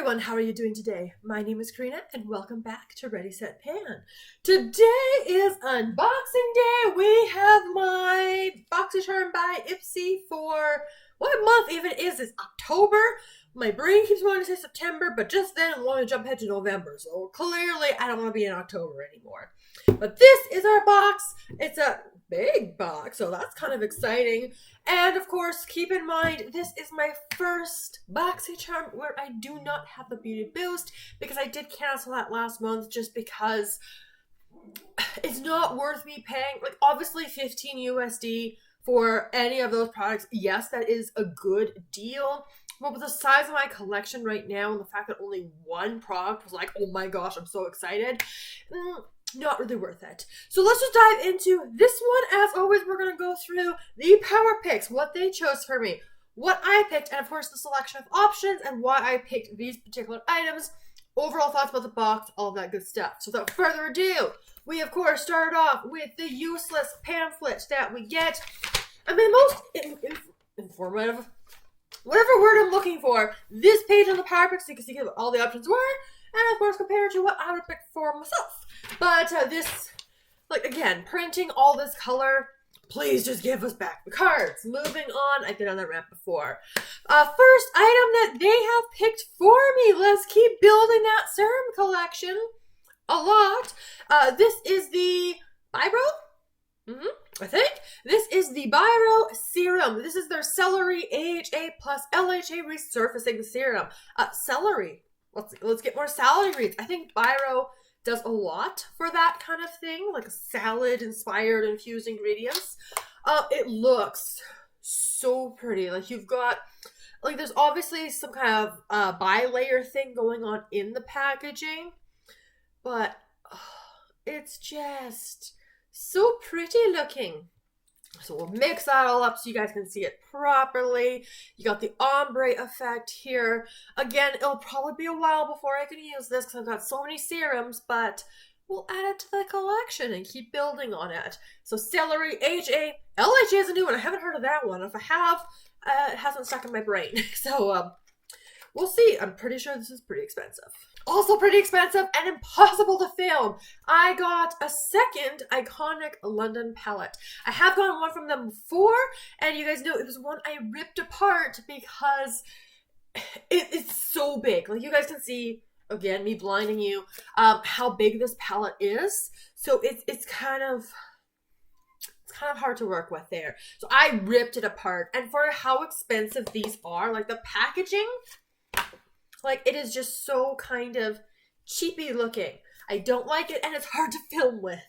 everyone, how are you doing today? My name is Karina and welcome back to Ready Set Pan. Today is unboxing day. We have my Boxycharm by Ipsy for what month even is this? October? My brain keeps wanting to say September, but just then I want to jump ahead to November. So clearly I don't want to be in October anymore. But this is our box. It's a big box, so that's kind of exciting. And of course, keep in mind, this is my first Boxycharm where I do not have the Beauty Boost because I did cancel that last month just because it's not worth me paying, like obviously 15 USD for any of those products. Yes, that is a good deal. But with the size of my collection right now and the fact that only one product was like, oh my gosh, I'm so excited. Not really worth it. So let's just dive into this one. As always, we're going to go through the power picks, what they chose for me, what I picked, and of course the selection of options and why I picked these particular items, overall thoughts about the box, all of that good stuff. So without further ado, we of course started off with the useless pamphlet that we get. I mean, most informative, whatever word I'm looking for, this page on the power picks, so you can see what all the options were, and of course compare it to what I would pick for myself. But this, like again, printing all this color, please just give us back the cards. Moving on, I've been on that rant before. First item that they have picked for me, let's keep building that Serum collection a lot. This is the Byroe? I think. This is the Byroe Serum. This is their Celery AHA+LHA Resurfacing Serum. Celery. Let's get more salad reads. I think Byroe does a lot for that kind of thing, like salad-inspired infused ingredients. It looks so pretty. Like you've got, like there's obviously some kind of bi-layer thing going on in the packaging, but it's just so pretty looking. So we'll mix that all up so you guys can see it properly. You got the ombre effect here. Again, it'll probably be a while before I can use this because I've got so many serums, but we'll add it to the collection and keep building on it. So Celery, AHA, LHA is a new one. I haven't heard of that one. If I have, it hasn't stuck in my brain. So we'll see. I'm pretty sure this is pretty expensive. Also pretty expensive and impossible to film. I got a second iconic London palette. I have gotten one from them before, and you guys know it was one I ripped apart because it's so big. Like you guys can see, again, me blinding you, how big this palette is. So it's kind of hard to work with there. So I ripped it apart, and for how expensive these are, like the packaging, like, it is just so kind of cheapy looking. I don't like it, and it's hard to film with.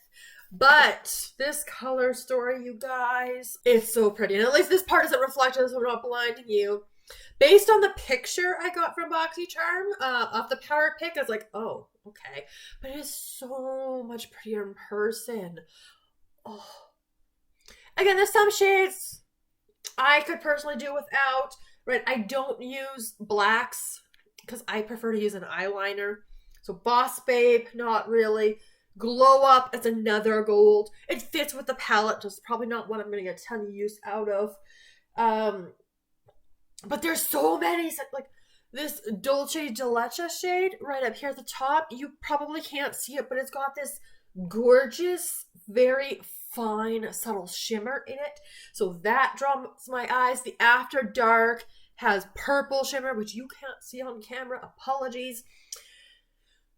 But this color story, you guys, it's so pretty. And at least this part isn't reflective, so we're not blinding you. Based on the picture I got from Boxycharm of the power pick, I was like, oh, okay. But it is so much prettier in person. Oh. Again, there's some shades I could personally do without. Right, I don't use blacks because I prefer to use an eyeliner. So Boss Babe, not really. Glow Up, it's another gold. It fits with the palette, just probably not one I'm going to get a ton of use out of. But there's so many, like this Dulce de Leche shade right up here at the top. You probably can't see it, but it's got this gorgeous, very fine, subtle shimmer in it. So that draws my eyes. The After Dark has purple shimmer, which you can't see on camera. Apologies.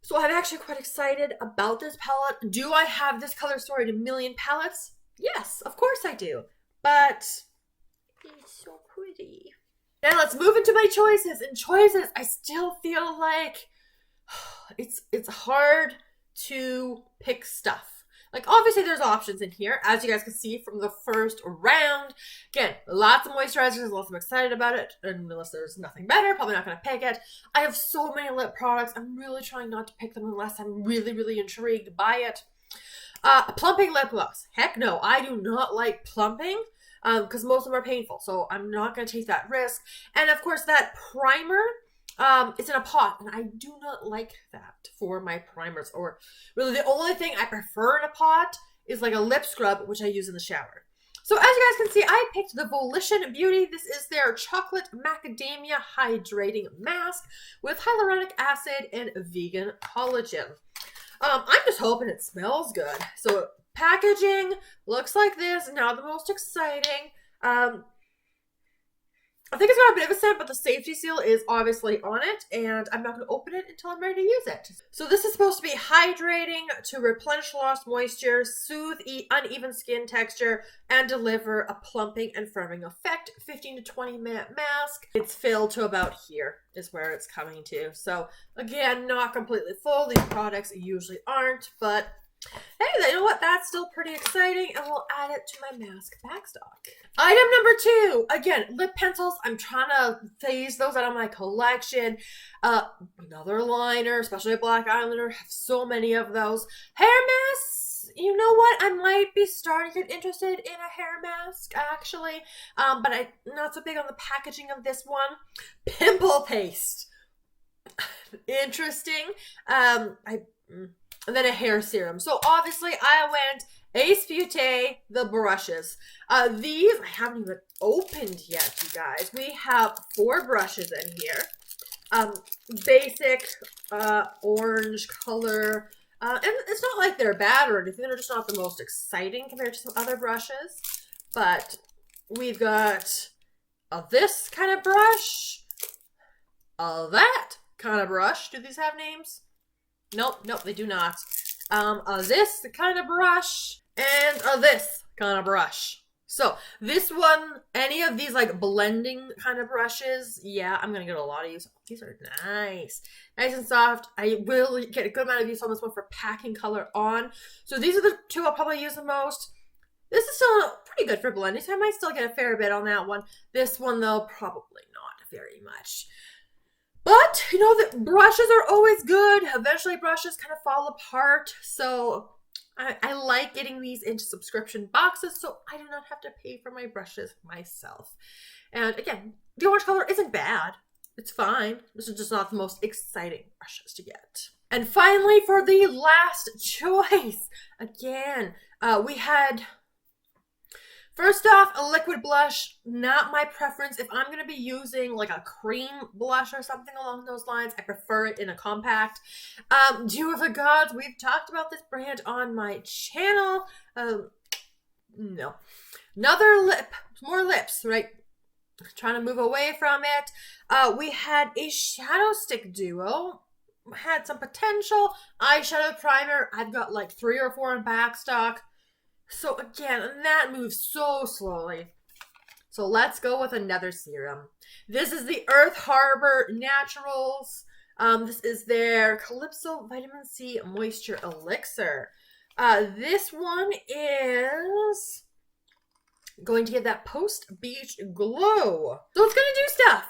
So I'm actually quite excited about this palette. Do I have this color story in a million palettes? Yes, of course I do. But it's so pretty. Now let's move into my choices. In choices, I still feel like it's hard to pick stuff. Like, obviously, there's options in here, as you guys can see from the first round. Again, lots of moisturizers, lots I'm excited about it, and unless there's nothing better, probably not going to pick it. I have so many lip products. I'm really trying not to pick them unless I'm really, really intrigued by it. Plumping lip gloss. Heck no, I do not like plumping because most of them are painful, so I'm not going to take that risk. And, of course, that primer, it's in a pot, and I do not like that for my primers. Or really the only thing I prefer in a pot is like a lip scrub, which I use in the shower. So as you guys can see, I picked the Volition Beauty. This is their chocolate macadamia hydrating mask with hyaluronic acid and vegan collagen. I'm just hoping it smells good. So packaging looks like this. Not the most exciting. I think it's got a bit of a scent, but the safety seal is obviously on it, and I'm not going to open it until I'm ready to use it. So this is supposed to be hydrating to replenish lost moisture, soothe uneven skin texture, and deliver a plumping and firming effect. 15 to 20 minute mask. It's filled to about here is where it's coming to. So again, not completely full. These products usually aren't, but hey, you know what? That's still pretty exciting, and we'll add it to my mask backstock. Item number 2, again, lip pencils. I'm trying to phase those out of my collection. Another liner, especially a black eyeliner. I have so many of those. Hair masks. You know what? I might be starting to get interested in a hair mask, actually. But I'm not so big on the packaging of this one. Pimple paste. Interesting. And then a hair serum. So obviously I went Ace Beaute, the brushes. These I haven't even opened yet, you guys. We have 4 brushes in here. Basic orange color. And it's not like they're bad or anything. They're just not the most exciting compared to some other brushes. But we've got this kind of brush. That kind of brush. Do these have names? Nope, they do not. This kind of brush and this kind of brush. So this one, any of these like blending kind of brushes, yeah, I'm gonna get a lot of use. These are nice and soft. I will get a good amount of use on this one for packing color on. So these are the 2 I'll probably use the most. This is still pretty good for blending, so I might still get a fair bit on that one. This one though, probably not very much. But, you know, the brushes are always good. Eventually, brushes kind of fall apart. So, I like getting these into subscription boxes so I do not have to pay for my brushes myself. And again, the orange color isn't bad. It's fine. This is just not the most exciting brushes to get. And finally, for the last choice, again, we had... First off, a liquid blush, not my preference. If I'm going to be using like a cream blush or something along those lines, I prefer it in a compact. Dew of the Gods, we've talked about this brand on my channel. No. Another lip, more lips, right? Trying to move away from it. We had a shadow stick duo. Had some potential. Eyeshadow primer. I've got like 3 or 4 in backstock. So again, that moves so slowly. So let's go with another serum. This is the Earth Harbor Naturals. This is their Calypso Vitamin C Moisture Elixir. This one is going to give that post-beach glow. So it's going to do stuff.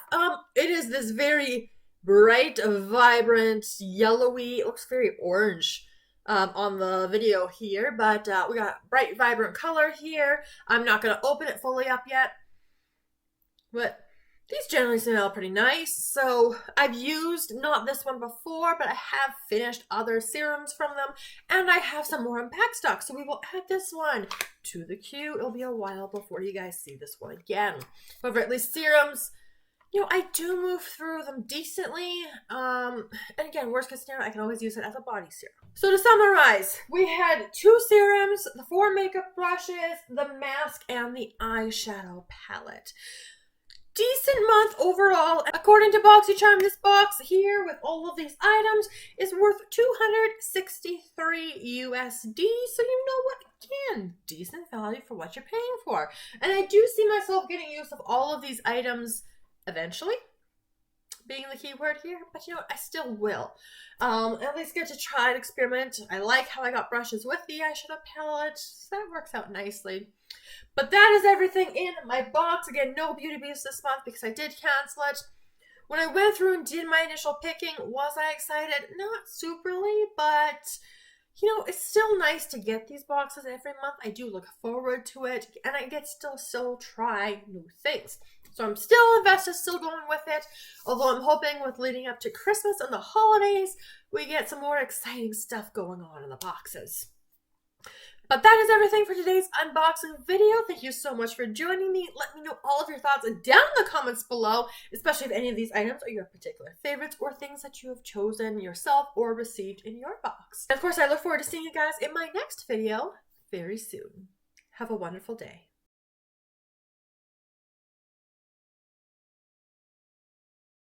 It is this very bright, vibrant, yellowy, it looks very orange. On the video here, but we got bright, vibrant color here. I'm not going to open it fully up yet, but these generally smell pretty nice. So I've used not this one before, but I have finished other serums from them, and I have some more in backstock. So we will add this one to the queue. It'll be a while before you guys see this one again. However, at least serums, you know, I do move through them decently. And again, worst case scenario, I can always use it as a body serum. So to summarize, we had 2 serums, the 4 makeup brushes, the mask, and the eyeshadow palette. Decent month overall. According to Boxycharm, this box here with all of these items is worth $263 USD. So you know what? Again, decent value for what you're paying for. And I do see myself getting use of all of these items eventually, being the key word here, but you know what, I still will. At least get to try and experiment. I like how I got brushes with the eyeshadow palette, so that works out nicely. But that is everything in my box. Again, no Beauty Beast this month because I did cancel it. When I went through and did my initial picking, was I excited? Not superly, but you know, it's still nice to get these boxes every month. I do look forward to it, and I get still try new things. So I'm still invested, still going with it, although I'm hoping with leading up to Christmas and the holidays, we get some more exciting stuff going on in the boxes. But that is everything for today's unboxing video. Thank you so much for joining me. Let me know all of your thoughts down in the comments below, especially if any of these items are your particular favorites or things that you have chosen yourself or received in your box. And of course, I look forward to seeing you guys in my next video very soon. Have a wonderful day.